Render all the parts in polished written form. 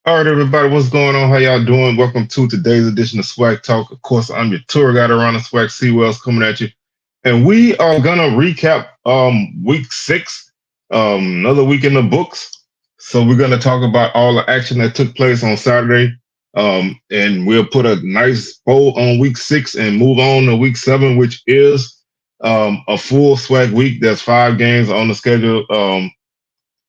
All right, everybody, what's going on? How y'all doing? Welcome to today's edition of SWAC Talk. Of course, I'm your tour guide around the SWAC Seawells coming at you. And we are gonna recap week six, another week in the books. So we're gonna talk about all the action that took place on Saturday. And we'll put a nice bow on week six and move on to week seven, which is a full SWAC week. There's 5 games on the schedule.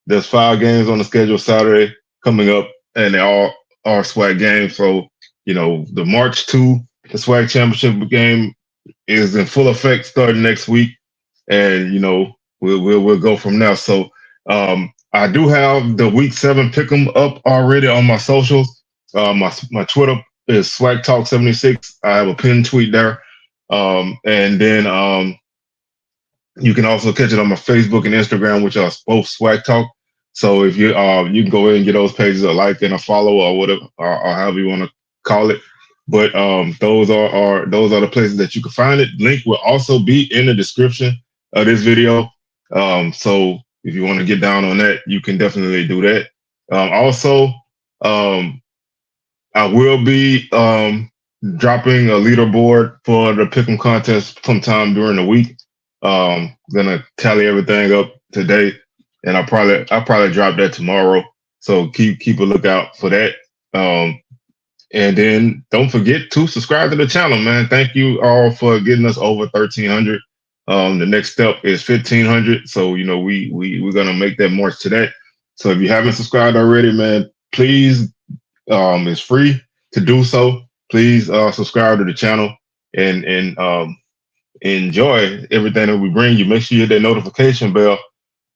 There's 5 games on the schedule Saturday coming up, and they all are SWAC games. So, the March to the SWAC championship game is in full effect starting next week, and we'll go from there. So, I do have the week seven pick'em up already on my socials. My Twitter is SWAC Talk 76. I have a pinned tweet there, and then you can also catch it on my Facebook and Instagram, which are both SWAC Talk. So if you can go in and get those pages a like and a follow or whatever, or however you want to call it. But those are the places that you can find it. Link will also be in the description of this video. So if you want to get down on that, you can definitely do that. Also, I will be dropping a leaderboard for the Pick'em contest sometime during the week. Gonna tally everything up today, and I'll probably drop that tomorrow. So keep a lookout for that. Um, and then don't forget to subscribe to the channel, man. Thank you all for getting us over 1,300. The next step is 1,500. So we're gonna make that march to that. So if you haven't subscribed already, man, please, it's free to do so. Please subscribe to the channel and enjoy everything that we bring you. Make sure you hit that notification bell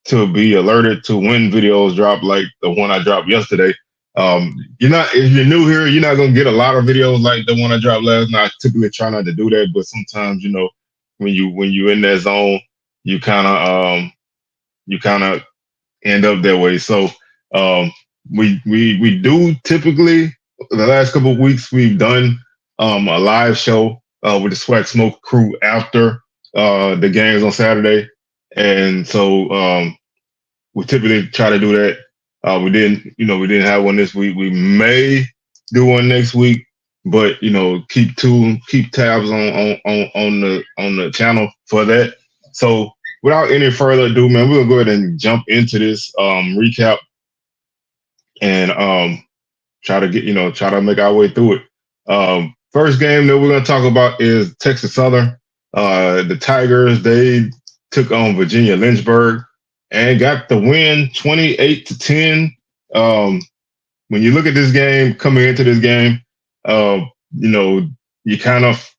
to be alerted to when videos drop, like the one I dropped yesterday. If you're new here, you're not gonna get a lot of videos like the one I dropped last night. I typically try not to do that, but sometimes when you in that zone, you kind of end up that way. So we do typically, the last couple of weeks we've done a live show with the Swag Smoke crew after the games on Saturday, and so we typically try to do that. We didn't have one this week. We may do one next week, but keep tabs on the channel for that. So without any further ado, man, we're gonna go ahead and jump into this recap and try to make our way through it. First game that we're gonna talk about is Texas Southern. The Tigers, they took on Virginia Lynchburg and got the win 28-10. When you look at this game, coming into this game, you kind of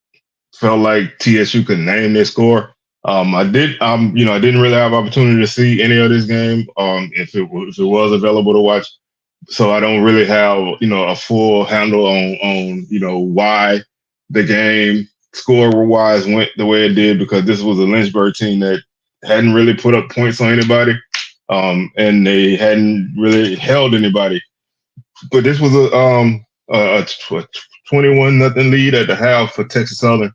felt like TSU could name their score. I didn't really have opportunity to see any of this game. If it was available to watch, so I don't really have a full handle on why the game score wise went the way it did, because this was a Lynchburg team that hadn't really put up points on anybody, and they hadn't really held anybody. But this was a 21-0 lead at the half for Texas Southern,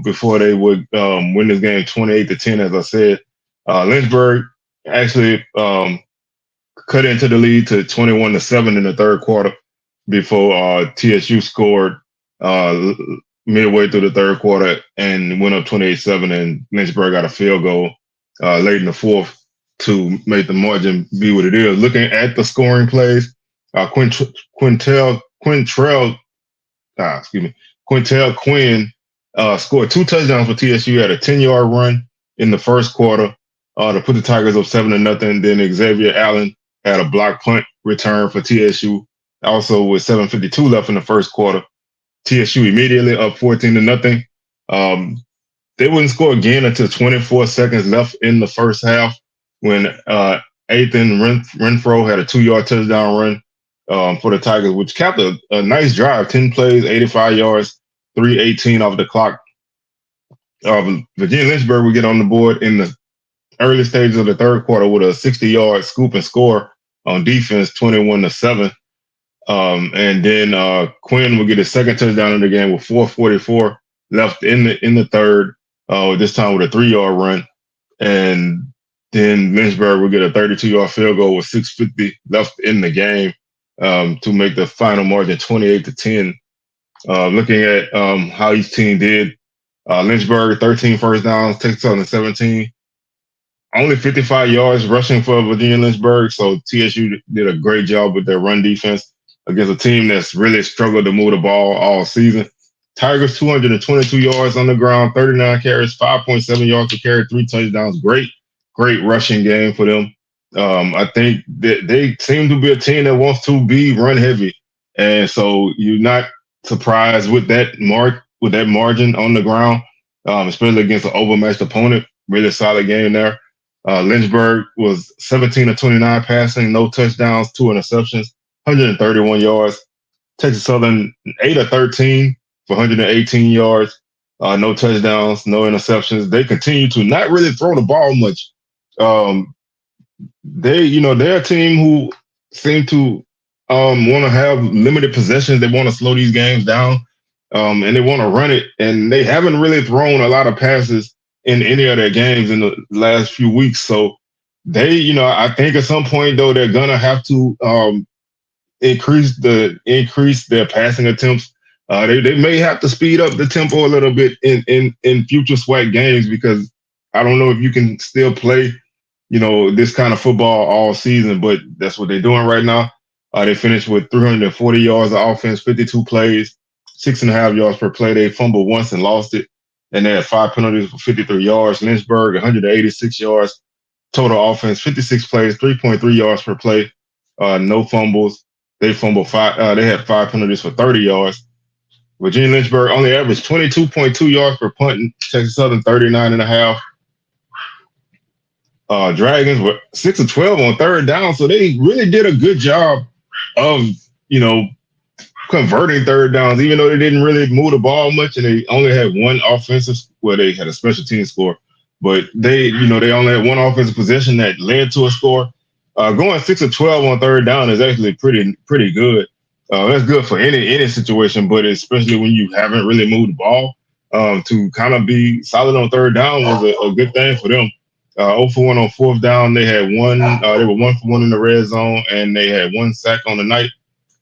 before they would win this game 28-10. As I said, Lynchburg actually cut into the lead to 21-7 in the third quarter before TSU scored uh, midway through the third quarter and went up 28-7, and Lynchburg got a field goal late in the fourth to make the margin be what it is. Looking at the scoring plays, Quintel Quinn scored 2 touchdowns for TSU. Had a 10-yard run in the first quarter to put the Tigers up 7-0. Then Xavier Allen had a block punt return for TSU. Also, with 7:52 left in the first quarter, TSU immediately up 14-0. They wouldn't score again until 24 seconds left in the first half, when Ethan Renfro had a 2-yard touchdown run for the Tigers, which capped a nice drive. 10 plays, 85 yards, 3:18 off the clock. Virginia Lynchburg would get on the board in the early stages of the third quarter with a 60-yard scoop and score on defense, 21-7. And then Quinn would get his second touchdown in the game with 4:44 left in the third. This time with a 3-yard run, and then Lynchburg would get a 32-yard field goal with 6:50 left in the game to make the final margin 28-10. Looking at how each team did, Lynchburg 13 first downs, Texas Southern 17. Only 55 yards rushing for Virginia Lynchburg. So TSU did a great job with their run defense against a team that's really struggled to move the ball all season. Tigers 222 yards on the ground, 39 carries, 5.7 yards per carry, 3 touchdowns. Great rushing game for them. I think that they seem to be a team that wants to be run heavy, and so you're not surprised with that margin on the ground, especially against an overmatched opponent. Really solid game there. Lynchburg was 17 of 29 passing, no touchdowns, 2 interceptions, 131 yards. Texas Southern 8 of 13 for 118 yards, no touchdowns, no interceptions. They continue to not really throw the ball much. Um, they're a team who seem to want to have limited possessions. They want to slow these games down, and they want to run it. And they haven't really thrown a lot of passes in any of their games in the last few weeks. So I think at some point though they're gonna have to increase their passing attempts. They may have to speed up the tempo a little bit in future SWAC games because I don't know if you can still play this kind of football all season, but that's what they're doing right now. They finished with 340 yards of offense, 52 plays, 6.5 yards per play. They fumbled once and lost it, and they had 5 penalties for 53 yards. Lynchburg 186 yards total offense, 56 plays, 3.3 yards per play, no fumbles. They fumbled five. They had 5 penalties for 30 yards. Virginia Lynchburg only averaged 22.2 yards per punt. And Texas Southern 39.5. Dragons were 6 of 12 on third down, so they really did a good job of you know converting third downs, even though they didn't really move the ball much, and they only had one offensive. Well, they had a special team score, but they only had one offensive possession that led to a score. Going 6 of 12 on third down is actually pretty good. That's good for any situation, but especially when you haven't really moved the ball, to kind of be solid on third down was a good thing for them. 0 for 1 on fourth down. They had one. They were 1 for 1 in the red zone, and they had one sack on the night.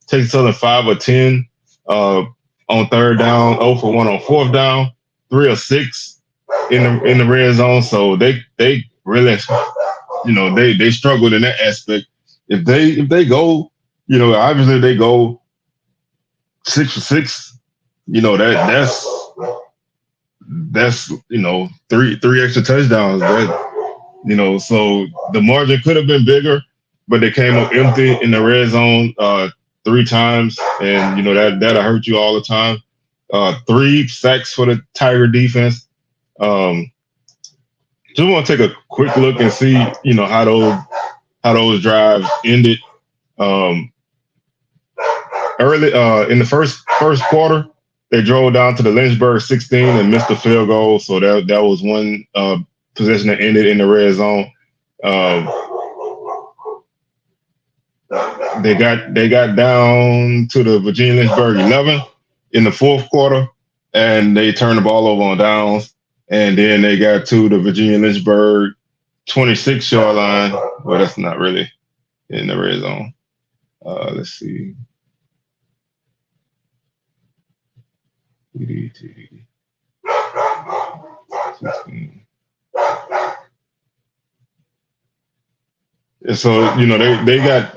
Texas Southern 5 of 10 on third down. 0 for 1 on fourth down. 3 of 6 in the red zone. So they really they struggled in that aspect. If they go, obviously they go 6 for 6. That's three extra touchdowns. So the margin could have been bigger, but they came up empty in the red zone 3 times, and that'll hurt you all the time. 3 sacks for the Tiger defense. Just want to take a quick look and see how those drives ended. Early in the first quarter, they drove down to the Lynchburg 16 and missed the field goal. So that was one possession that ended in the red zone. They got down to the Virginia Lynchburg 11 in the fourth quarter, and they turned the ball over on downs. And then they got to the Virginia Lynchburg 26-yard line. Well, that's not really in the red zone. Let's see. TD. 16. And so they got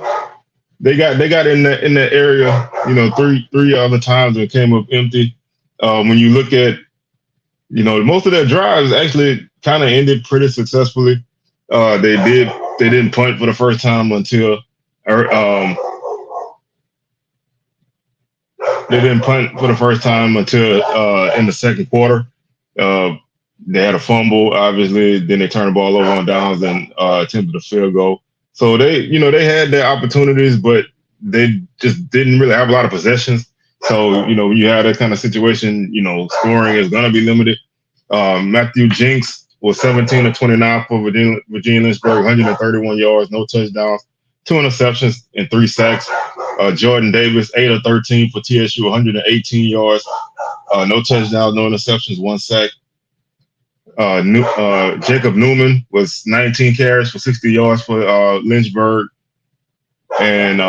in the area, three other times and came up empty. When you look at most of their drives actually kind of ended pretty successfully. They didn't punt for the first time until they didn't punt for the first time until in the second quarter. They had a fumble, obviously. Then they turned the ball over on downs and attempted a field goal. So they had their opportunities, but they just didn't really have a lot of possessions. So when you have that kind of situation, scoring is going to be limited. Matthew Jinks was 17 of 29 for Virginia Lynchburg, 131 yards, no touchdowns, 2 interceptions, and 3 sacks. Jordan Davis, 8 of 13 for TSU, 118 yards, no touchdowns, no interceptions, 1 sack. Jacob Newman was 19 carries for 60 yards for Lynchburg, and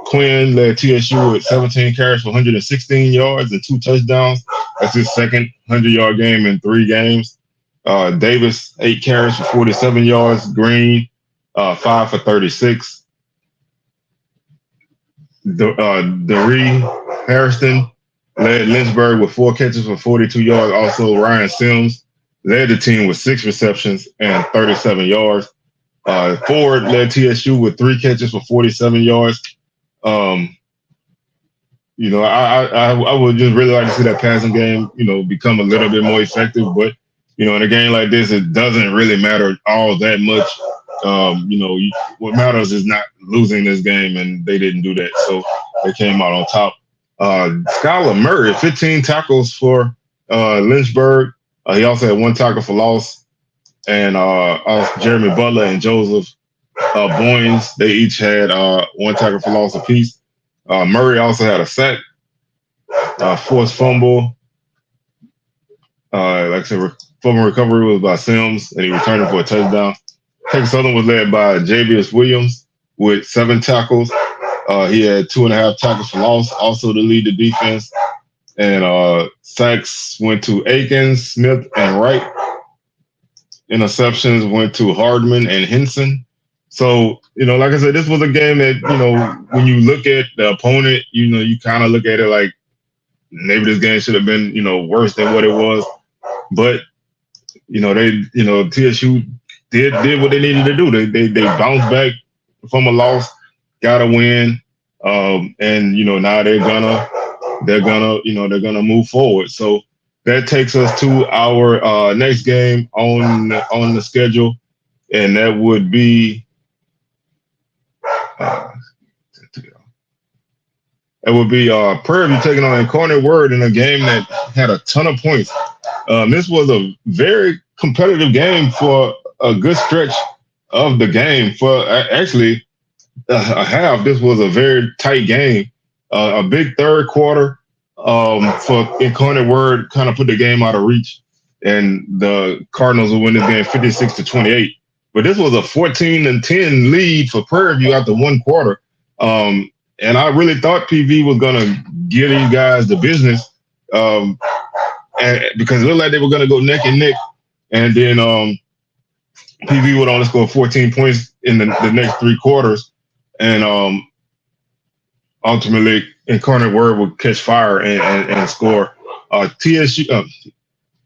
Quinn led TSU with 17 carries for 116 yards and 2 touchdowns. That's his second 100-yard game in 3 games. Davis, 8 carries for 47 yards. Green, 5 for 36. Daree Harrison led Lynchburg with 4 catches for 42 yards. Also, Ryan Sims led the team with 6 receptions and 37 yards. Ford led TSU with 3 catches for 47 yards. Um, I would just really like to see that passing game, become a little bit more effective. But, in a game like this, it doesn't really matter all that much. What matters is not losing this game, and they didn't do that. So they came out on top. Skylar Murray, 15 tackles for Lynchburg. He also had 1 tackle for loss. And Jeremy Butler and Joseph Boynes, they each had 1 tackle for loss apiece. Murray also had a sack, forced fumble. Like I said, fumble recovery was by Sims, and he returned it for a touchdown. Texas Southern was led by Javius Williams with 7 tackles. He had 2.5 tackles for loss, also to lead the defense. And sacks went to Akins, Smith, and Wright. Interceptions went to Hardman and Henson. So, like I said, this was a game that, when you look at the opponent, you kind of look at it like maybe this game should have been, worse than what it was. But, TSU did what they needed to do. They bounced back from a loss, got a win. And, now they're gonna move forward. So that takes us to our next game on the schedule. And that would be Prairie View taking on Incarnate Word in a game that had a ton of points. This was a very competitive game for a good stretch of the game. For actually a half, this was a very tight game. A big third quarter for Incarnate Word kind of put the game out of reach, and the Cardinals will win this game 56-28. But this was a 14-10 lead for Prairie View after 1 quarter. And I really thought PV was going to give these guys the business because it looked like they were going to go neck and neck. And then PV would only score 14 points in the next 3 quarters. And ultimately, Incarnate Word would catch fire and score.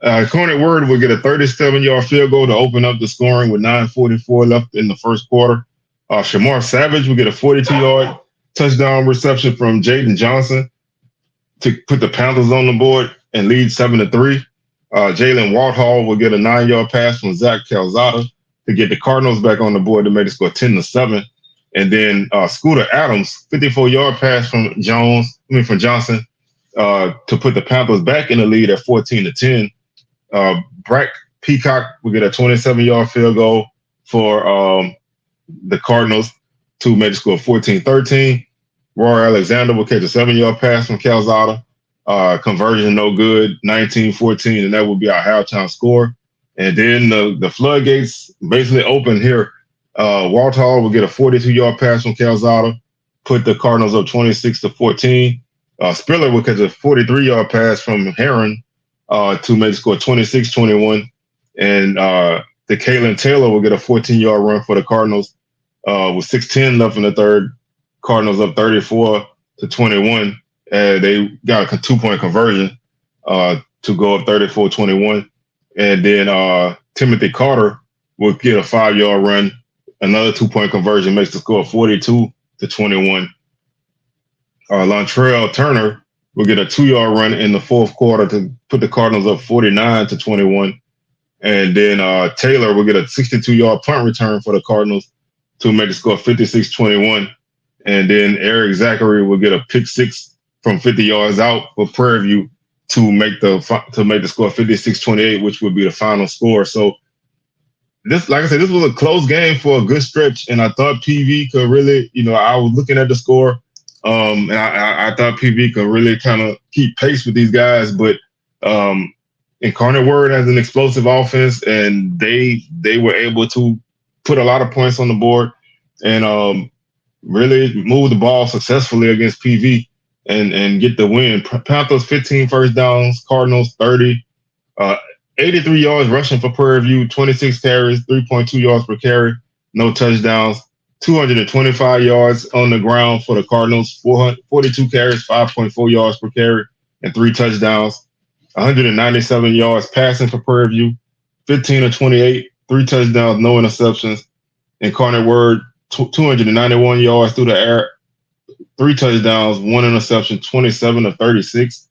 Incarnate Word would get a 37-yard field goal to open up the scoring with 9:44 left in the first quarter. Shamar Savage would get a 42-yard touchdown reception from Jaden Johnson to put the Panthers on the board and lead 7-3. Jalen Walthall will get a 9-yard pass from Zach Calzada to get the Cardinals back on the board to make the score 10-7. And then Scooter Adams, 54-yard pass from Johnson to put the Panthers back in the lead at 14-10. Brack Peacock will get a 27-yard field goal for the Cardinals to make the score 14-13. Roy Alexander will catch a 7-yard pass from Calzada. Conversion no good, 19-14, and that will be our halftime score. And then the floodgates basically open here. Walthall will get a 42-yard pass from Calzada, put the Cardinals up 26-14. Spiller will catch a 43-yard pass from Heron to make the score 26-21. And the Kalen Taylor will get a 14-yard run for the Cardinals with 6:10 left in the third. Cardinals up 34-21. They got a 2-point conversion to go up 34-21. And then Timothy Carter will get a 5-yard run. Another 2-point conversion makes the score 42-21. Lontrell Turner will get a 2-yard run in the fourth quarter to put the Cardinals up 49-21. And then Taylor will get a 62-yard punt return for the Cardinals to make the score 56-21. And then Eric Zachary will get a pick six from 50 yards out for Prairie View to make the score 56-28, which would be the final score. So this, like I said, this was a close game for a good stretch, and I thought PV could really, I was looking at the score, and I thought PV could really kind of keep pace with these guys, but Incarnate Word has an explosive offense, and they were able to put a lot of points on the board, and really move the ball successfully against PV and get the win. Panthers 15 first downs, Cardinals 30. Uh, 83 yards rushing for Prairie View, 26 carries, 3.2 yards per carry, no touchdowns. 225 yards on the ground for the Cardinals, 442 carries, 5.4 yards per carry, and three touchdowns. 197 yards passing for Prairie View, 15 of 28, three touchdowns, no interceptions. Incarnate Word, 291 yards through the air, three touchdowns, one interception, 27 of 36.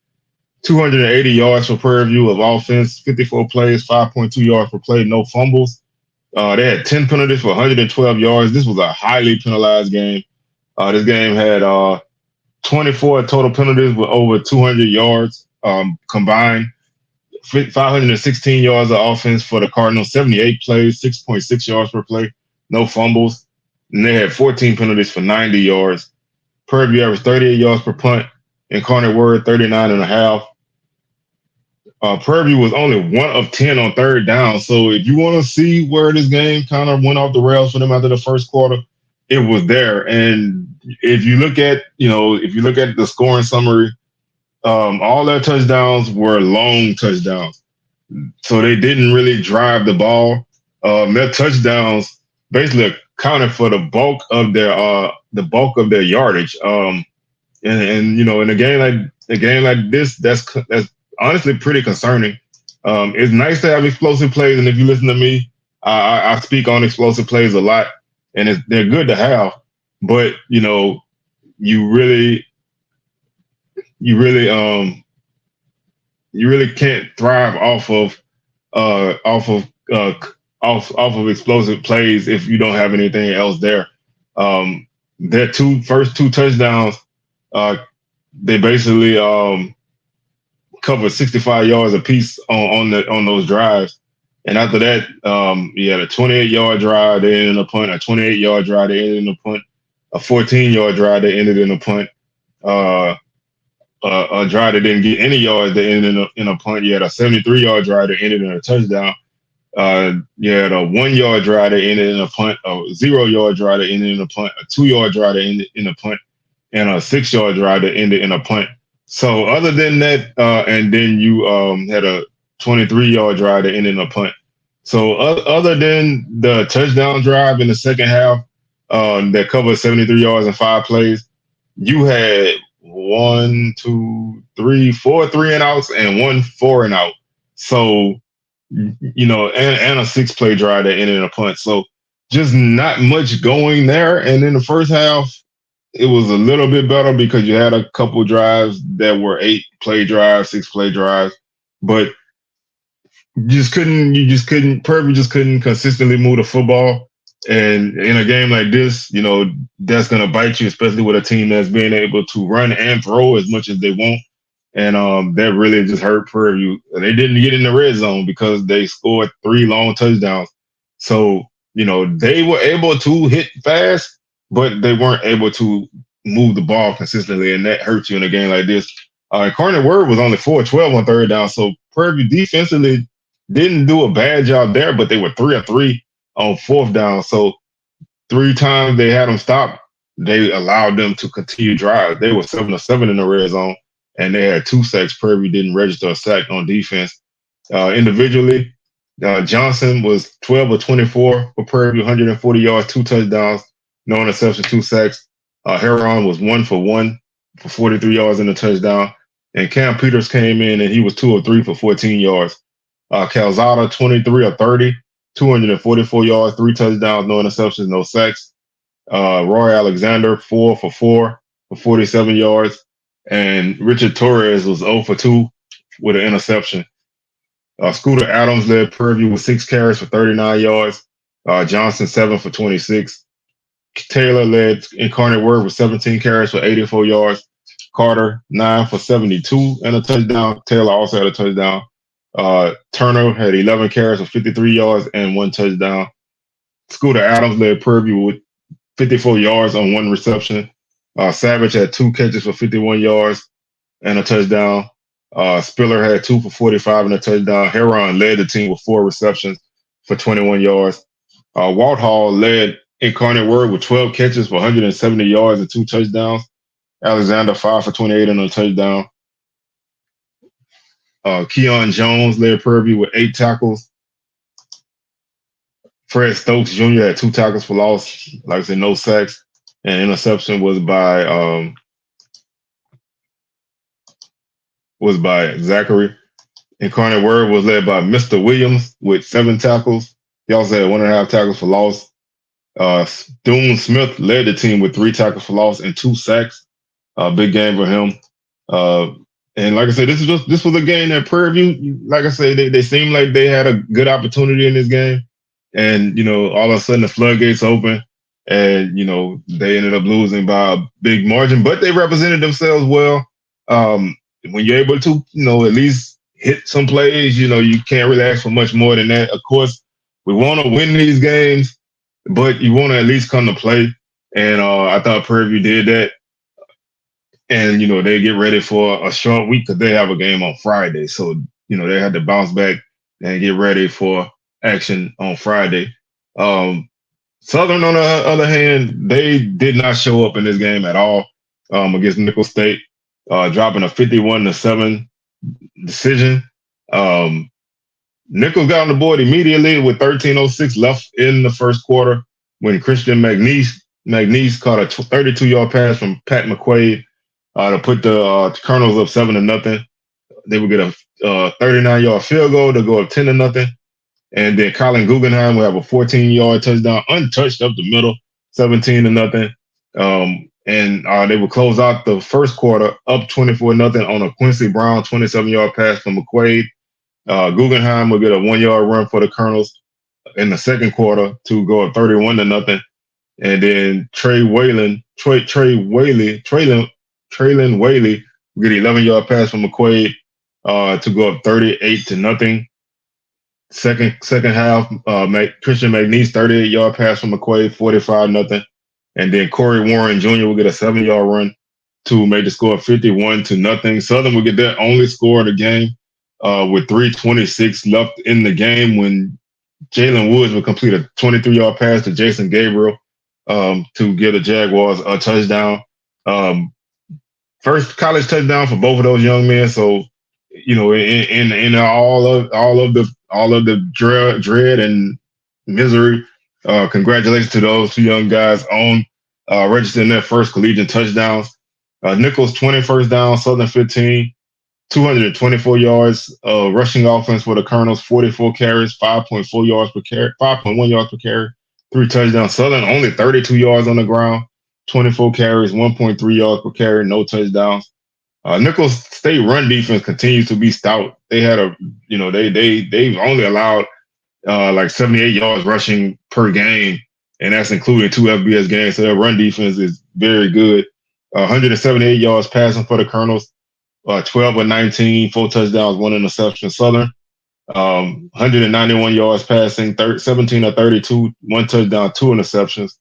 280 yards for Prairie View of offense, 54 plays, 5.2 yards per play, no fumbles. They had 10 penalties for 112 yards. This was a highly penalized game. This game had 24 total penalties with over 200 yards combined. 516 yards of offense for the Cardinals, 78 plays, 6.6 yards per play, no fumbles. And they had 14 penalties for 90 yards. Prairie View averaged 38 yards per punt. Incarnate Word, 39 and a half. Prairie View was only 1 of 10 on third down. So if you want to see where this game kind of went off the rails for them after the first quarter, it was there. And if you look at, if you look at the scoring summary, all their touchdowns were long touchdowns. So they didn't really drive the ball. Their touchdowns basically accounted for the bulk of their yardage. And in a game like this, that's honestly pretty concerning. It's nice to have explosive plays, and if you listen to me, I speak on explosive plays a lot, and they're good to have. But you really, you really, you really can't thrive off of uh, off of uh, off of explosive plays if you don't have anything else there. Their first two touchdowns, uh, they basically covered 65 yards apiece on those drives. And after that, you had a 28-yard drive, they ended in a punt, a 28-yard drive, they ended in a punt, a 14-yard drive, they ended in a punt, a drive that didn't get any yards, they ended in a punt. You had a 73-yard drive that ended in a touchdown. You had a 1-yard drive that ended in a punt, a 0-yard drive that ended in a punt, a 2-yard drive that ended in a punt, and a 6-yard drive that ended in a punt. So other than that, and then you had a 23-yard drive that ended in a punt. So other than the touchdown drive in the second half that covered 73 yards and 5 plays, you had 1, 2, 3, 4 3-and-outs and 1 4-and-out. So and a 6-play drive that ended in a punt. So just not much going there. And in the first half, it was a little bit better because you had a couple drives that were 8-play drives, 6-play drives, but Purvey just couldn't consistently move the football. And in a game like this, that's going to bite you, especially with a team that's being able to run and throw as much as they want. And that really just hurt Prairie View. They didn't get in the red zone because they scored 3 long touchdowns. So, they were able to hit fast, but they weren't able to move the ball consistently, and that hurts you in a game like this. Incarnate Word was only 4-12 on third down, so Prairie View defensively didn't do a bad job there, but they were 3 of 3 on fourth down. So 3 times they had them stopped, they allowed them to continue drive. They were 7 of 7 in the red zone, and they had 2 sacks. Prairie View didn't register a sack on defense. Individually, Johnson was 12 of 24 for Prairie View, 140 yards, 2 touchdowns, no interception, 2 sacks. Heron was 1 for 1 for 43 yards and a touchdown. And Cam Peters came in and he was 2 of 3 for 14 yards. Calzada, 23 of 30, 244 yards, 3 touchdowns, no interceptions, no sacks. Roy Alexander, 4 for 4 for 47 yards. And Richard Torres was 0 for 2 with an interception. Scooter Adams led Prairie View with 6 carries for 39 yards. Johnson, 7 for 26. Taylor led Incarnate Word with 17 carries for 84 yards. Carter, 9 for 72 and a touchdown. Taylor also had a touchdown. Turner had 11 carries for 53 yards and 1 touchdown. Scooter Adams led Prairie View with 54 yards on 1 reception. Savage had 2 catches for 51 yards and a touchdown. Spiller had 2 for 45 and a touchdown. Heron led the team with 4 receptions for 21 yards. Walt Hall led Incarnate Word with 12 catches for 170 yards and 2 touchdowns. Alexander 5 for 28 and a touchdown. Keon Jones led Prairie View with 8 tackles. Fred Stokes Jr. had 2 tackles for loss. Like I said, no sacks. And interception was by Zachary. Incarnate Word was led by Mr. Williams with 7 tackles. He also had 1.5 tackles for loss. Doon Smith led the team with 3 tackles for loss and 2 sacks. Big game for him. Uh, and like I said, this was a game that Prairie View, like I said, they seemed like they had a good opportunity in this game. And, all of a sudden the floodgates open and, they ended up losing by a big margin, but they represented themselves well. When you're able to, at least hit some plays, you can't really ask for much more than that. Of course, we want to win these games, but you want to at least come to play. And I thought Prairie View did that. And, they get ready for a short week because they have a game on Friday. So, they had to bounce back and get ready for action on Friday. Southern, on the other hand, they did not show up in this game at all against Nicholls State, dropping a 51-7 decision. Nicholls got on the board immediately with 13:06 left in the first quarter when Christian McNeese caught a 32-yard pass from Pat McQuaid to put the Colonels up 7-0. They would get a 39-yard field goal to go up 10-0. And then Colin Guggenheim will have a 14-yard touchdown, untouched up the middle, 17-0. And they would close out the first quarter up 24-0 on a Quincy Brown 27-yard pass from McQuaid. Guggenheim will get a 1-yard run for the Colonels in the second quarter to go up 31-0. And then Traylon Whaley will get an 11-yard pass from McQuaid to go up 38-0. Second half, Christian McNeese 38-yard pass from McQuaid, 45-0. And then Corey Warren Jr. will get a 7-yard run to make the score 51-0. Southern will get their only score of the game with 3:26 left in the game when Jalen Woods will complete a 23-yard pass to Jason Gabriel to give the Jaguars a touchdown. First college touchdown for both of those young men. So, in all of the dread and misery, congratulations to those 2 young guys on registering their first collegiate touchdowns. Nicholls 20 first down, Southern 15, 224 yards. Rushing offense for the Colonels, 44 carries, 5.4 yards per carry, 5.1 yards per carry, 3 touchdowns. Southern only 32 yards on the ground, 24 carries, 1.3 yards per carry, no touchdowns. Nicholls State run defense continues to be stout. They had they've only allowed like 78 yards rushing per game, and that's including 2 FBS games. So their run defense is very good. 178 yards passing for the Colonels, 12 of 19, 4 touchdowns, 1 interception. Southern, 191 yards passing, 17 of 32, 1 touchdown, 2 interceptions.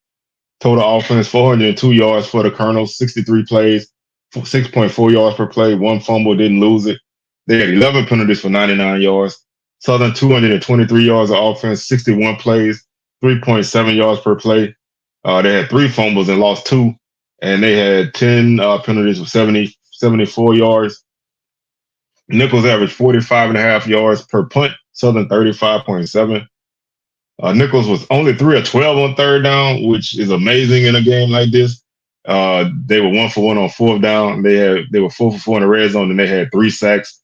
Total offense, 402 yards for the Colonels, 63 plays, 6.4 yards per play, 1 fumble, didn't lose it. They had 11 penalties for 99 yards. Southern, 223 yards of offense, 61 plays, 3.7 yards per play. They had 3 fumbles and lost 2, and they had 10 penalties for 74 yards. Nicholls averaged 45.5 yards per punt, Southern 35.7. Nicholls was only 3 of 12 on third down, which is amazing in a game like this. They were 1 for 1 on fourth down. They were 4 for 4 in the red zone, and they had 3 sacks.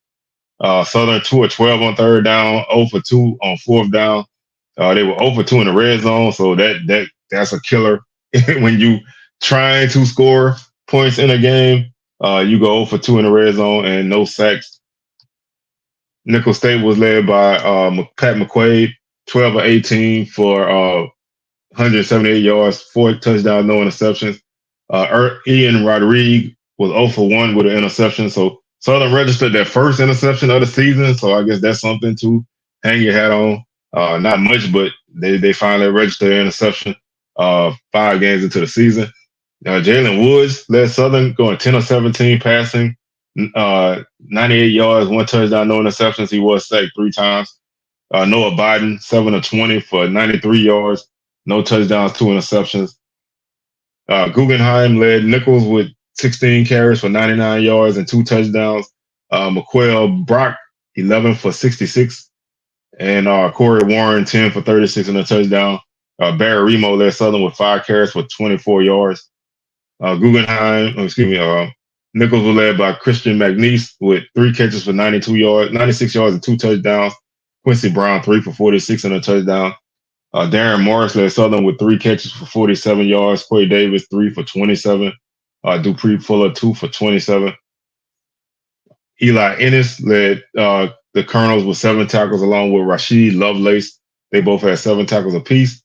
Southern 2 of 12 on third down, 0 for 2 on fourth down. They were 0 for 2 in the red zone, so that's a killer. When you trying to score points in a game, you go 0 for 2 in the red zone and no sacks. Nicholls State was led by Pat McQuaid, 12 of 18 for 178 yards, 4 touchdowns, no interceptions. Ian Rodriguez was 0 for 1 with an interception. So Southern registered their first interception of the season. So I guess that's something to hang your hat on. Not much, but they finally registered their interception 5 games into the season. Jalen Woods led Southern going 10 of 17 passing, 98 yards, 1 touchdown, no interceptions. He was sacked 3 times. Noah Biden, 7 of 20 for 93 yards, no touchdowns, 2 interceptions. Guggenheim led Nichols with 16 carries for 99 yards and 2 touchdowns. McQuail Brock, 11 for 66. And Corey Warren, 10 for 36 and a touchdown. Barry Remo led Southern with 5 carries for 24 yards. Nichols was led by Christian McNeese with 3 catches for 92 yards, 96 yards and 2 touchdowns. Quincy Brown, 3 for 46 and a touchdown. Darren Morris led Southern with 3 catches for 47 yards. Corey Davis, 3 for 27. Dupree Fuller, 2 for 27. Eli Ennis led the Colonels with 7 tackles, along with Rashid Lovelace. They both had 7 tackles apiece.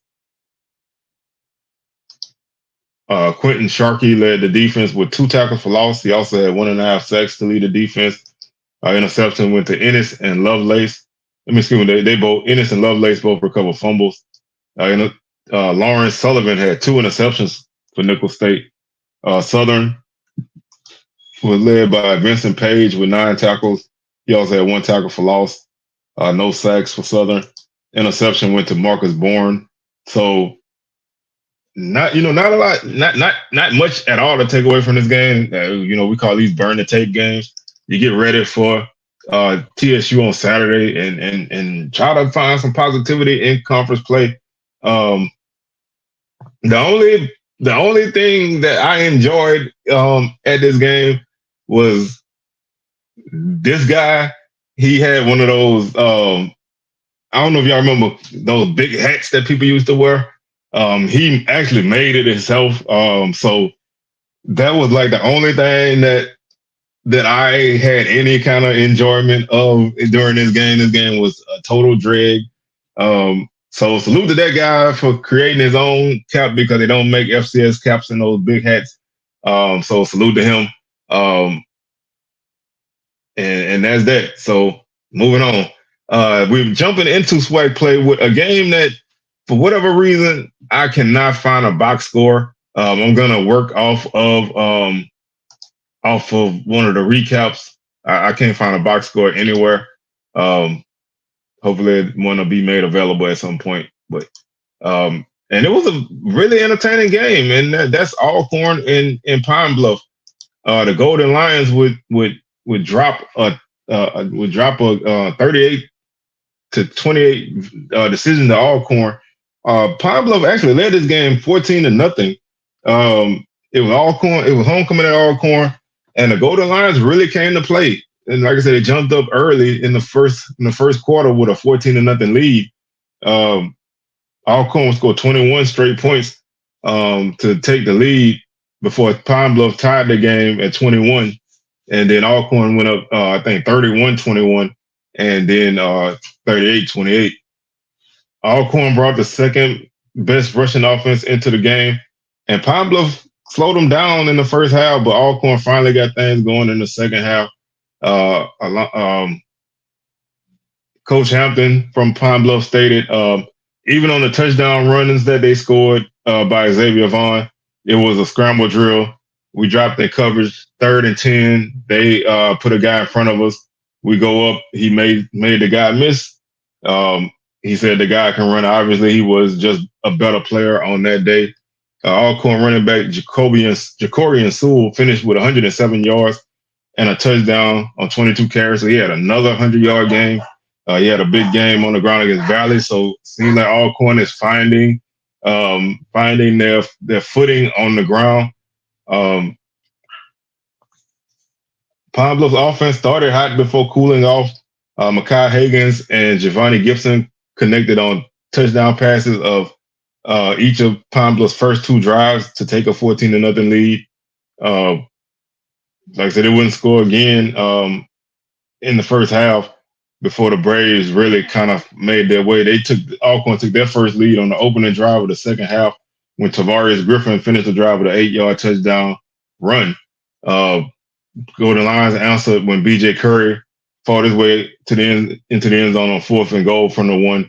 Quentin Sharkey led the defense with 2 tackles for loss. He also had 1.5 sacks to lead the defense. Interception went to Ennis and Lovelace. They both, Ennis and Lovelace both recovered fumbles. Lawrence Sullivan had 2 interceptions for Nicholls State. Southern was led by Vincent Page with 9 tackles. He also had 1 tackle for loss. No sacks for Southern. Interception went to Marcus Bourne. So not a lot, not much at all to take away from this game. We call these burn the tape games. You get ready for TSU on Saturday and try to find some positivity in conference play. The only thing that I enjoyed at this game was this guy. He had one of those. I don't know if y'all remember those big hats that people used to wear. He actually made it himself. So that was like the only thing that I had any kind of enjoyment of during this game. This game was a total drag. So salute to that guy for creating his own cap, because they don't make FCS caps in those big hats. So salute to him. And that's that. So moving on. We're jumping into SWAC play with a game that, for whatever reason, I cannot find a box score. I'm gonna work off of one of the recaps. I can't find a box score anywhere. Hopefully, one will be made available at some point. But and it was a really entertaining game, and that's Alcorn in Pine Bluff. The Golden Lions would drop a 38-28 decision to Alcorn. Pine Bluff actually led this game 14-0. It was Alcorn. It was homecoming at Alcorn, and the Golden Lions really came to play. And like I said, they jumped up early in the first quarter with a 14-0 lead. Alcorn scored 21 straight points to take the lead before Pine Bluff tied the game at 21, and then Alcorn went up I think 31-21, and then 38-28. Alcorn brought the second best rushing offense into the game, and Pine Bluff slowed them down in the first half, but Alcorn finally got things going in the second half. Coach Hampton from Pine Bluff stated, even on the touchdown runnings that they scored by Xavier Vaughn, it was a scramble drill. We dropped their coverage, 3rd and 10. They put a guy in front of us. We go up. He made the guy miss. He said the guy can run. Obviously, he was just a better player on that day. Alcorn running back Jacorian Sewell finished with 107 yards and a touchdown on 22 carries. So he had another 100-yard game. He had a big game on the ground against Valley. So it seems like Alcorn is finding their footing on the ground. Pine Bluff's offense started hot before cooling off. Makai Higgins and Giovanni Gibson connected on touchdown passes of each of Pine Bluff's first 2 drives to take a 14-0 lead. Like I said, they wouldn't score again in the first half before the Braves really kind of made their way. Alcorn took their first lead on the opening drive of the second half when Tavarius Griffin finished the drive with an 8-yard touchdown run. Golden Lions answered when B.J. Curry fought his way into the end zone on 4th and goal from the 1,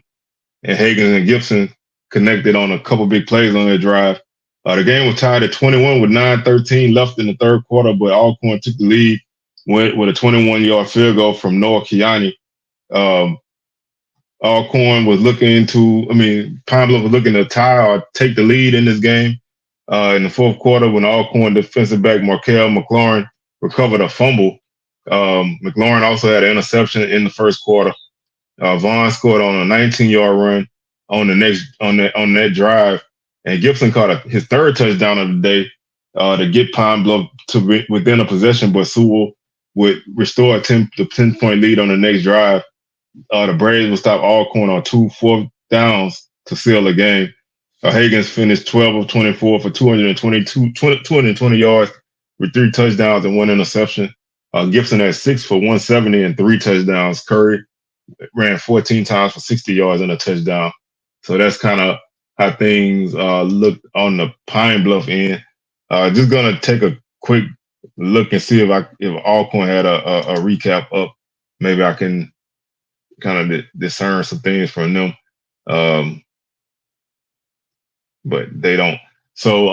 and Higgins and Gibson connected on a couple big plays on their drive. The game was tied at 21 with 9:13 left in the third quarter, but Alcorn took the lead with a 21-yard field goal from Noah Kiani. Alcorn was looking to, I mean, Pine Bluff was looking to tie or take the lead in this game. In the fourth quarter, when Alcorn defensive back Markel McLaurin recovered a fumble, McLaurin also had an interception in the first quarter. Vaughn scored on a 19-yard run on that drive, and Gibson caught his third touchdown of the day to get Pine Bluff to within a possession, but Sewell would restore the 10-point lead on the next drive. The Braves would stop Alcorn on 2 4th downs to seal the game. Higgins finished 12 of 24 for 220 yards with 3 touchdowns and 1 interception. Gibson had 6 for 170 and 3 touchdowns. Curry ran 14 times for 60 yards and a touchdown. So that's kind of how things looked on the Pine Bluff end. Just gonna take a quick look and see if Alcorn had a recap up. Maybe I can kind of discern some things from them, but they don't. So,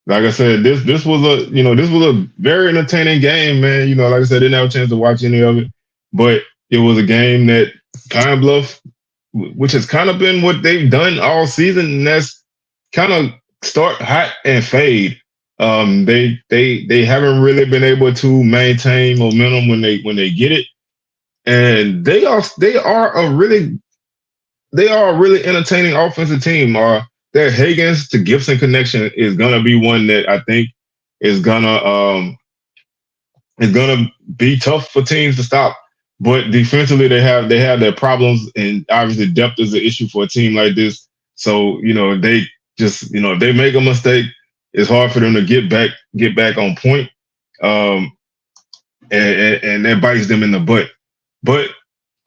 like I said, this was a very entertaining game, man. Like I said, I didn't have a chance to watch any of it, but it was a game that Pine Bluff, which has kind of been what they've done all season, and that's kind of start hot and fade. They haven't really been able to maintain momentum when they get it, and they are a really entertaining offensive team. Their Higgins to Gibson connection is gonna be one that I think is gonna be tough for teams to stop. But defensively, they have their problems, and obviously depth is an issue for a team like this. So they just if they make a mistake, it's hard for them to get back on point, um, and that bites them in the butt. But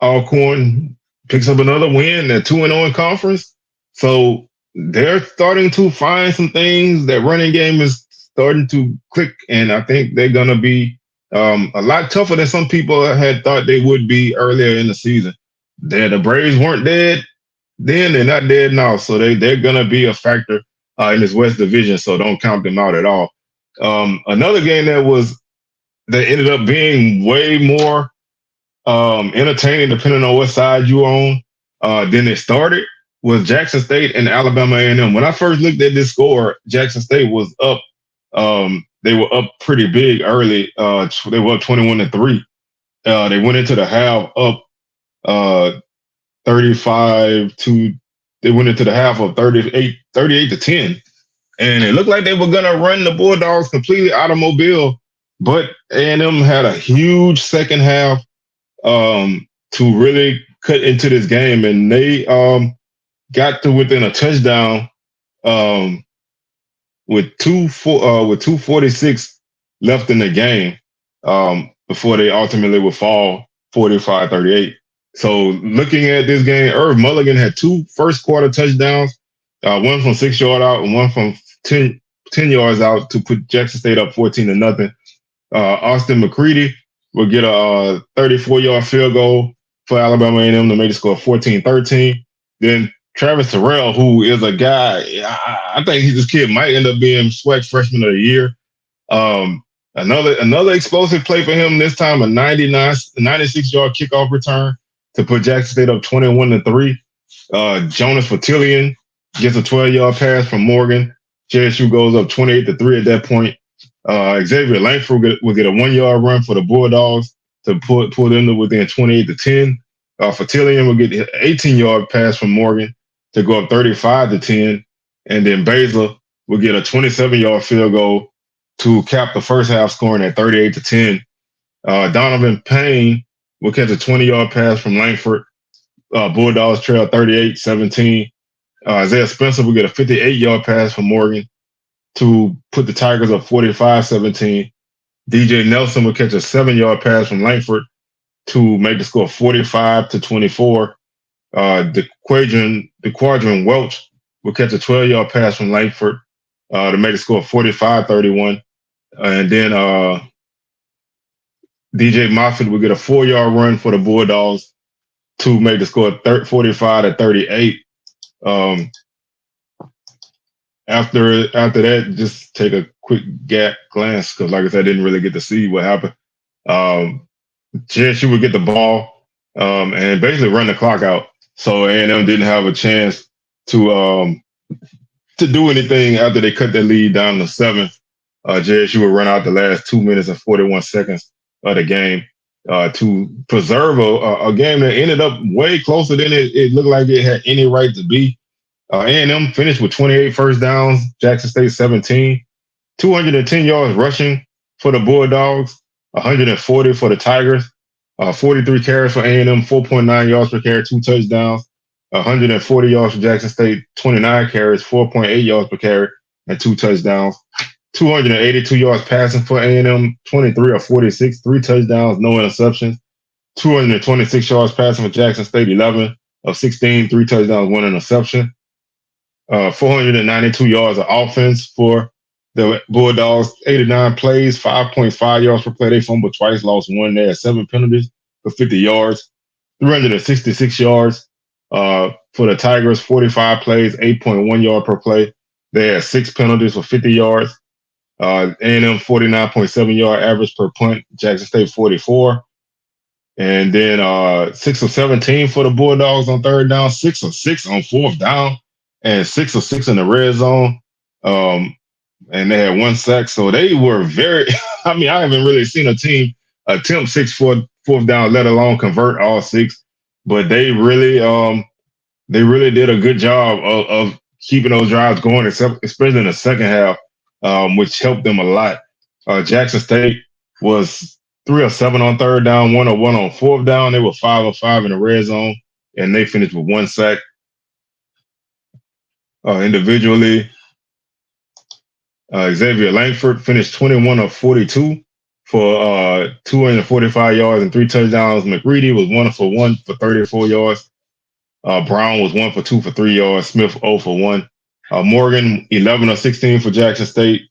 Alcorn picks up another win. They're 2-0 in conference, so they're starting to find some things. That running game is starting to click, and I think they're gonna be a lot tougher than some people had thought they would be earlier in the season. The Braves weren't dead then; they're not dead now, so they're gonna be a factor in this West Division. So don't count them out at all. Another game that ended up being way more entertaining, depending on what side you on, than it started, was Jackson State and Alabama A&M. When I first looked at this score, Jackson State was up. They were up pretty big early. They were up 21-3. They went into the half up 35 to. They went into the half of 38-10, and it looked like they were gonna run the Bulldogs completely out of Mobile. But A&M had a huge second half to really cut into this game, and they got to within a touchdown with 2:46 left in the game before they ultimately would fall 45-38. So looking at this game, Irv Mulligan had 2 first quarter touchdowns, one from 6 yard out and one from 10 yards out to put Jackson State up 14-0. Austin McCready will get a 34-yard field goal for Alabama A&M to make the score 14-13. Then Travis Terrell, who is a guy, I think this kid might end up being SWAC Freshman of the Year. Another explosive play for him, this time a 96-yard kickoff return to put Jackson State up 21-3. Jonas Fertillion gets a 12-yard pass from Morgan. JSU goes up 28-3 at that point. Xavier Langford will get a 1-yard run for the Bulldogs to pull them to within 28-10. Fertillion will get an 18-yard pass from Morgan to go up 35-10. And then Baszler will get a 27-yard field goal to cap the first half, scoring at 38-10. Donovan Payne will catch a 20-yard pass from Langford. Bulldogs trail 38-17. Isaiah Spencer will get a 58-yard pass from Morgan to put the Tigers up 45-17. DJ Nelson will catch a 7-yard pass from Langford to make the score 45-24. The Quadrant Welch will catch a 12-yard pass from Langford to make the score 45-31. And then DJ Moffitt will get a 4-yard run for the Bulldogs to make the score 45-38. After that, just take a quick glance because, like I said, I didn't really get to see what happened. JSU would get the ball and basically run the clock out. So A&M didn't have a chance to do anything after they cut their lead down to 7. JSU would run out the last 2 minutes and 41 seconds of the game to preserve a game that ended up way closer than it looked like it had any right to be. A&M finished with 28 first downs, Jackson State 17, 210 yards rushing for the Bulldogs, 140 for the Tigers, 43 carries for A&M, 4.9 yards per carry, 2 touchdowns, 140 yards for Jackson State, 29 carries, 4.8 yards per carry, and 2 touchdowns. 282 yards passing for A&M, 23 of 46, 3 touchdowns, no interceptions. 226 yards passing for Jackson State, 11 of 16, 3 touchdowns, 1 interception. 492 yards of offense for the Bulldogs, 89 plays, 5.5 yards per play. They fumbled twice, lost one. They had 7 penalties for 50 yards, 366 yards for the Tigers, 45 plays, 8.1 yard per play. They had 6 penalties for 50 yards. A&M 49.7 yard average per punt. Jackson State 44. And then 6 of 17 for the Bulldogs on third down, 6 of 6 on fourth down, and 6 of 6 in the red zone. And they had 1 sack. So they were very, I mean, I haven't really seen a team attempt 6 for fourth down, let alone convert all 6. But they really did a good job of keeping those drives going, especially in the second half, which helped them a lot. Jackson State was 3 of 7 on third down, 1 of 1 on fourth down. They were 5 of 5 in the red zone, and they finished with 1 sack. Individually, Xavier Langford finished 21 of 42 for 245 yards and 3 touchdowns. McReady was 1 for 1 for 34 yards. Brown was 1 for 2 for 3 yards. Smith 0 for 1. Morgan 11 of 16 for Jackson State.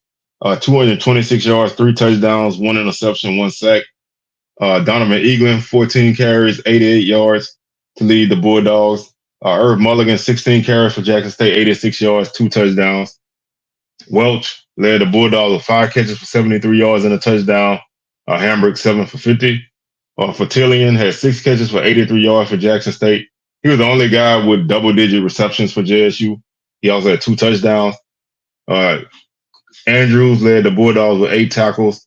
226 yards, 3 touchdowns, 1 interception, 1 sack. Donovan Eaglin 14 carries, 88 yards to lead the Bulldogs. Irv Mulligan 16 carries for Jackson State, 86 yards, 2 touchdowns. Welch led the Bulldogs with 5 catches for 73 yards and a touchdown. Hambrick 7 for 50. Fertillion had 6 catches for 83 yards for Jackson State. He was the only guy with double-digit receptions for JSU. He also had 2 touchdowns. Andrews led the Bulldogs with 8 tackles.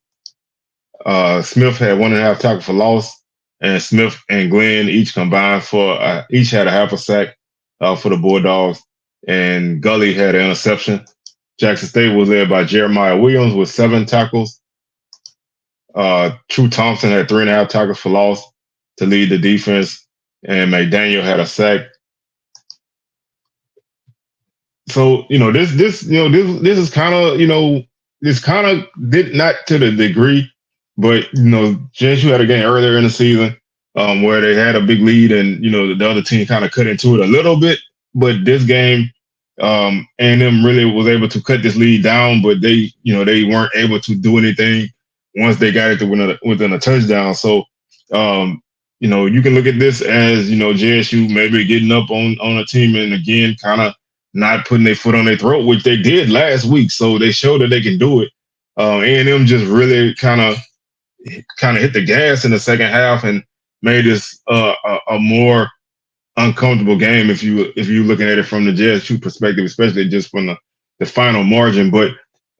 Smith had 1.5 tackles for loss, and Smith and Glenn each combined for each had a half a sack for the Bulldogs, and Gully had an interception. Jackson State was led by Jeremiah Williams with 7 tackles. True Thompson had 3.5 tackles for loss to lead the defense, and McDaniel had a sack. So this is kind of this kind of did not to the degree, but JSU had a game earlier in the season where they had a big lead, and the other team kind of cut into it a little bit. But this game, A&M really was able to cut this lead down, but they weren't able to do anything once they got it to within a touchdown. So you can look at this as JSU maybe getting up on a team, and again kind of not putting their foot on their throat, which they did last week. So they showed that they can do it. A&M just really kind of hit the gas in the second half and made this a more uncomfortable game if you're looking at it from the JSU perspective, especially just from the final margin. But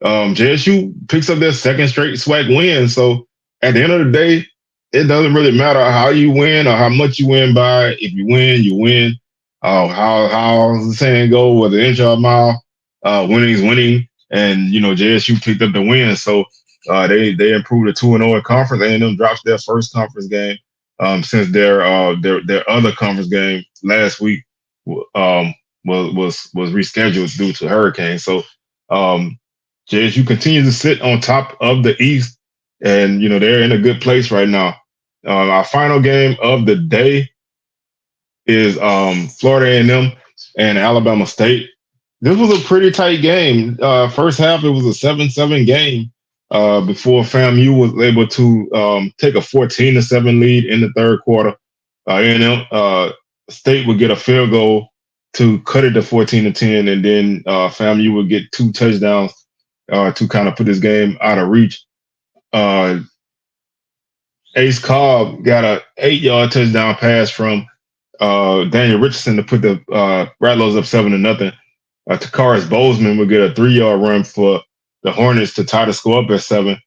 JSU picks up their second straight SWAC win. So at the end of the day, it doesn't really matter how you win or how much you win by. If you win, you win. How the saying go, whether inch or a mile, winning is winning. And JSU picked up the win. So they improved to 2-0 in conference, and then dropped their first conference game since their other conference game last week was rescheduled due to hurricane. So JSU continues to sit on top of the East, and they're in a good place right now. Our final game of the day is Florida A&M and Alabama State. This was a pretty tight game. First half, it was a 7-7 game before FAMU was able to take a 14-7 lead in the third quarter. A&M State would get a field goal to cut it to 14-10, and then FAMU would get 2 touchdowns to kind of put this game out of reach. Ace Cobb got a 8-yard touchdown pass from Daniel Richardson to put the Rattlers up 7-0. Takaris Bozeman would get a 3-yard run for the Hornets to tie the score up at 7.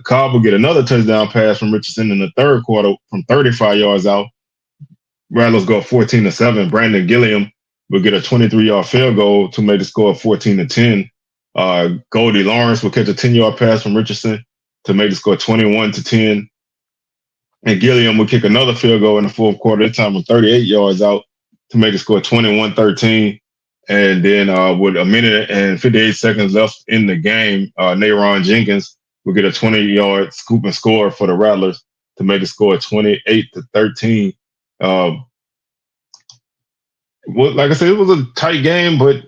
Cobb would get another touchdown pass from Richardson in the third quarter from 35 yards out. Rattlers go 14-7. Brandon Gilliam would get a 23-yard field goal to make the score 14-10. Goldie Lawrence would catch a 10-yard pass from Richardson to make the score 21-10. And Gilliam would kick another field goal in the fourth quarter, this time from 38 yards out to make the score 21-13. And then with a minute and 58 seconds left in the game, Nayron Jenkins would get a 20-yard scoop and score for the Rattlers to make the score 28-13. Uh, well, like I said, it was a tight game, but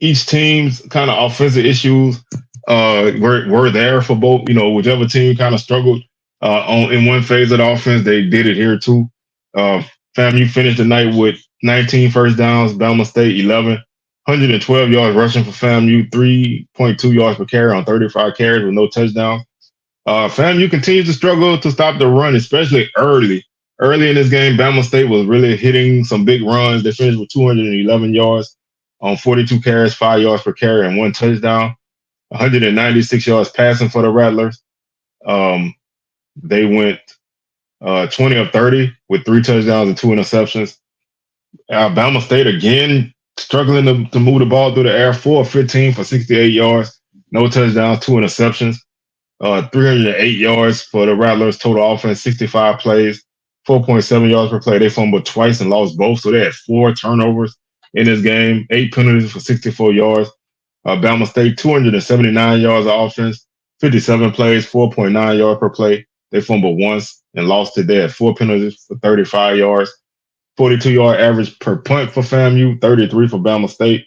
each team's kind of offensive issues were there for both. Whichever team kind of struggled on in one phase of the offense, they did it here too. Uh, FAMU finished the night with 19 first downs, Bama State 11, 112 yards rushing for FAMU, 3.2 yards per carry on 35 carries with no touchdowns. FAMU continues to struggle to stop the run, especially early. Early in this game, Bama State was really hitting some big runs. They finished with 211 yards on 42 carries, 5 yards per carry, and one touchdown. 196 yards passing for the Rattlers. They went 20 of 30 with 3 touchdowns and 2 interceptions. Alabama State again struggling to move the ball through the air, 4 of 15 for 68 yards, no touchdowns, 2 interceptions. 308 yards for the Rattlers. Total offense, 65 plays, 4.7 yards per play. They fumbled twice and lost both, so they had 4 turnovers in this game, 8 penalties for 64 yards. Bama State, 279 yards of offense, 57 plays, 4.9 yards per play. They fumbled once and lost it. They had 4 penalties for 35 yards, 42-yard average per punt for FAMU, 33 for Bama State.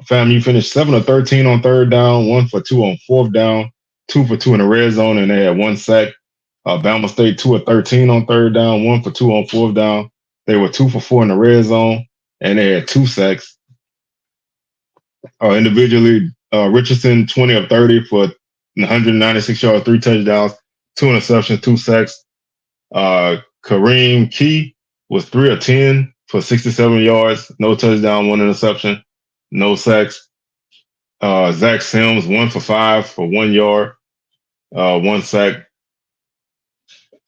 FAMU finished 7 of 13 on third down, 1 for 2 on fourth down, 2 for 2 in the red zone, and they had 1 sack. Bama State 2 of 13 on third down, 1 for 2 on fourth down. They were 2 for 4 in the red zone, and they had 2 sacks. Individually, Richardson 20 of 30 for 196 yards, 3 touchdowns, 2 interceptions, 2 sacks. Kareem Key was 3 of 10 for 67 yards, no touchdown, 1 interception, no sacks. Zach Sims 1 for 5 for 1 yard, 1 sack.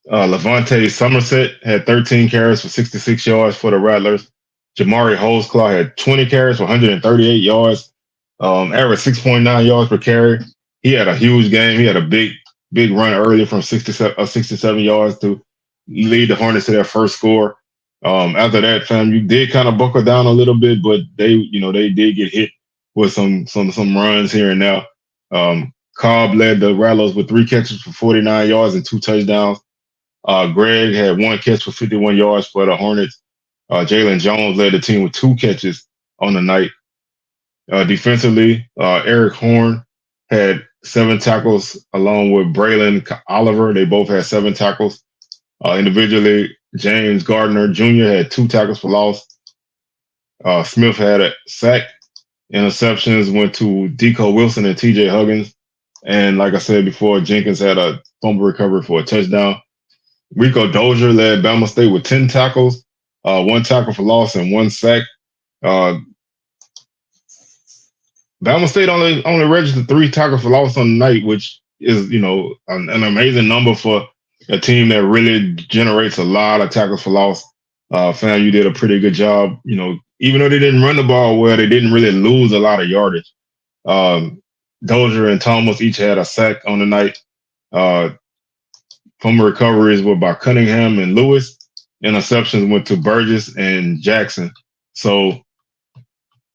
Levante Somerset had 13 carries for 66 yards for the Rattlers. Jamari Holesclaw had 20 carries for 138 yards, averaged 6.9 yards per carry. He had a huge game. He had a big run early from 67 yards to lead the Hornets to their first score. After that, you did kind of buckle down a little bit, but they did get hit with some runs here and there. Cobb led the Rattlers with 3 catches for 49 yards and 2 touchdowns. Greg had 1 catch for 51 yards for the Hornets. Jalen Jones led the team with 2 catches on the night. Defensively, Eric Horn had 7 tackles along with Braylon Oliver. They both had 7 tackles. Individually, James Gardner Jr. had 2 tackles for loss. Smith had a sack. Interceptions went to Deco Wilson and TJ Huggins. And like I said before, Jenkins had a fumble recovery for a touchdown. Rico Dozier led Bama State with 10 tackles, 1 tackle for loss, and 1 sack. Bama State only registered 3 tackles for loss on the night, which is, an amazing number for a team that really generates a lot of tackles for loss. FAMU did a pretty good job. Even though they didn't run the ball well, they didn't really lose a lot of yardage. Dozier and Thomas each had a sack on the night. Fumble recoveries were by Cunningham and Lewis. Interceptions went to Burgess and Jackson. So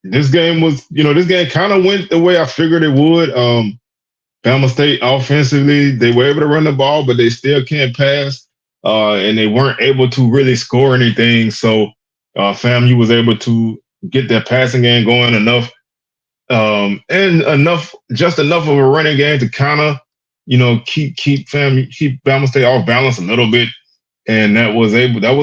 this game kind of went the way I figured it would. Bama State offensively, they were able to run the ball, but they still can't pass. And they weren't able to really score anything. So FAMU was able to get their passing game going enough, and just enough of a running game to kind of, keep Bama State off balance a little bit. And that was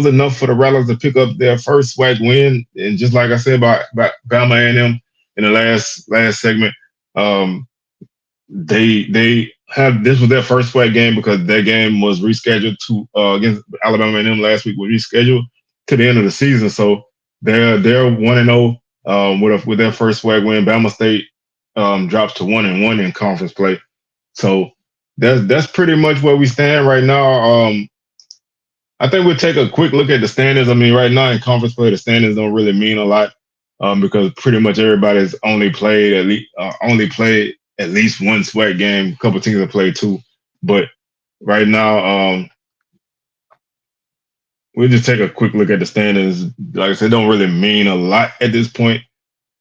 enough for the Rattlers to pick up their first SWAC win. And just like I said about Bama A&M in the last segment, this was their first SWAC game because their game was rescheduled to against Alabama A&M last week was rescheduled. to the end of the season. So they're 1-0 with their first SWAC win. Bama State drops to 1-1 in conference play. So that's pretty much where we stand right now. I think we'll take a quick look at the standings. I mean, right now in conference play, the standings don't really mean a lot because pretty much everybody's only played at least one SWAC game. A couple teams have played two, but right now, we'll just take a quick look at the standings. Like I said, don't really mean a lot at this point,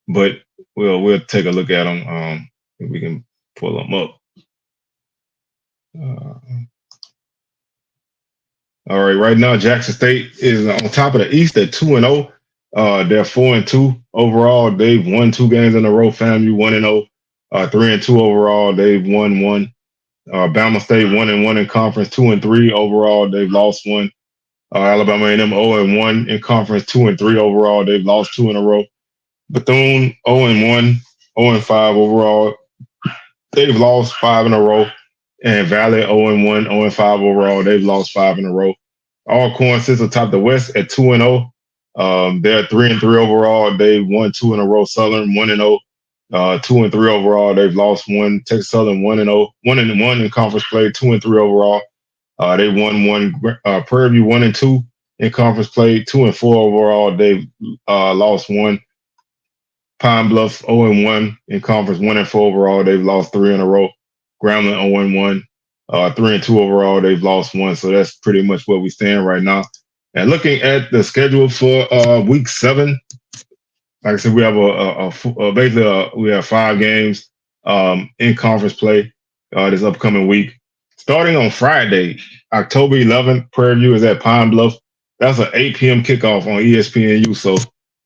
but we'll take a look at them. If we can pull them up. Uh, all right, right now Jackson State is on top of the East at 2-0. They're 4-2 overall. They've won two games in a row. FAMU 1-0, 3-2 overall. They've won one. Bama State 1-1 in conference, 2-3 overall. They've lost one. Alabama A&M 0-1 in conference, 2-3 overall. They've lost two in a row. Bethune 0-1, 0-5 overall. They've lost five in a row. And Valley 0-1, 0-5 overall. They've lost five in a row. Alcorn sits atop the West at 2-0. They're 3-3 overall. They've won two in a row. Southern 1-0. 2-3 overall. They've lost one. Texas Southern 1-0. 1-1 in conference play. 2-3 overall. They won one. Prairie View 1-2 in conference play. 2-4 overall. They've lost one. Pine Bluff 0-1 in conference. 1-4 overall. They've lost three in a row. Grambling 0-1. 3-2 overall. They've lost one. So that's pretty much where we stand right now. And looking at the schedule for week 7, like I said, we have we have 5 games in conference play this upcoming week. Starting on Friday, October 11th, Prairie View is at Pine Bluff. That's an 8 p.m. kickoff on ESPNU. So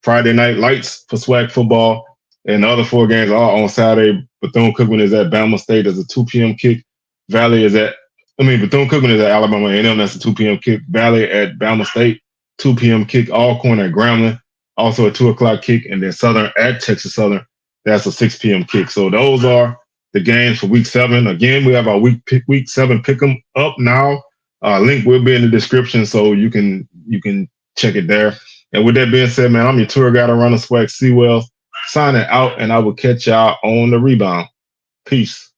Friday night lights for SWAC football, and the other 4 games are on Saturday. Bethune-Cookman is at Bama State. That's a 2 p.m. kick. Bethune-Cookman is at Alabama A&M. That's a 2 p.m. kick. Valley at Bama State, 2 p.m. kick. Alcorn at Grambling, also a 2 o'clock kick. And then Southern at Texas Southern. That's a 6 p.m. kick. So those are the games for week 7. Again, we have our week 7 pick 'em up now. Link will be in the description, so you can check it there. And with that being said, man, I'm your tour guide around the SWAC, Sewell, signing out, and I will catch y'all on the rebound. Peace.